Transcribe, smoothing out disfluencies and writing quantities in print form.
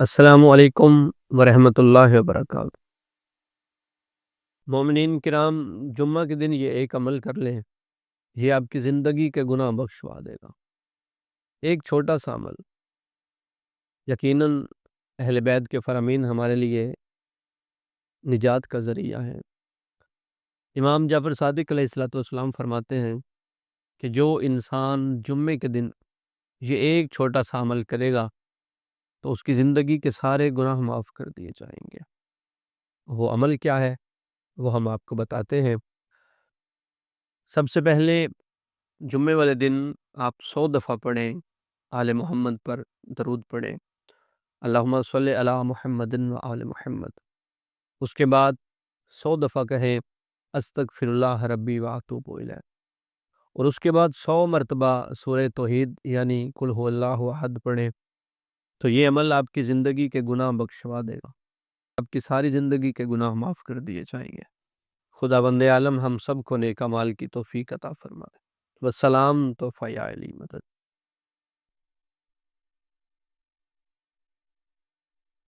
السلام علیکم ورحمۃ اللہ وبرکاتہ۔ مومنین کرام، جمعہ کے دن یہ ایک عمل کر لیں، یہ آپ کی زندگی کے گناہ بخشوا دے گا۔ ایک چھوٹا سا عمل، یقیناً اہل بیت کے فرامین ہمارے لیے نجات کا ذریعہ ہے۔ امام جعفر صادق علیہ السلام فرماتے ہیں کہ جو انسان جمعے کے دن یہ ایک چھوٹا سا عمل کرے گا تو اس کی زندگی کے سارے گناہ معاف کر دیے جائیں گے۔ وہ عمل کیا ہے وہ ہم آپ کو بتاتے ہیں۔ سب سے پہلے جمعے والے دن آپ 100 دفعہ پڑھیں، آل محمد پر درود پڑھیں، اللہم صلی علی محمد و آل محمد۔ اس کے بعد 100 دفعہ کہیں استغفر اللہ ربی واتوب الیہ، اور اس کے بعد 100 مرتبہ سورہ توحید یعنی قل هو اللہ احد پڑھیں۔ تو یہ عمل آپ کی زندگی کے گناہ بخشوا دے گا، آپ کی ساری زندگی کے گناہ معاف کر دیے جائیں گے۔ خدا بند عالم ہم سب کو نیک اعمال کی توفیق عطا فرمائے۔ والسلام تو فیا علی مدد۔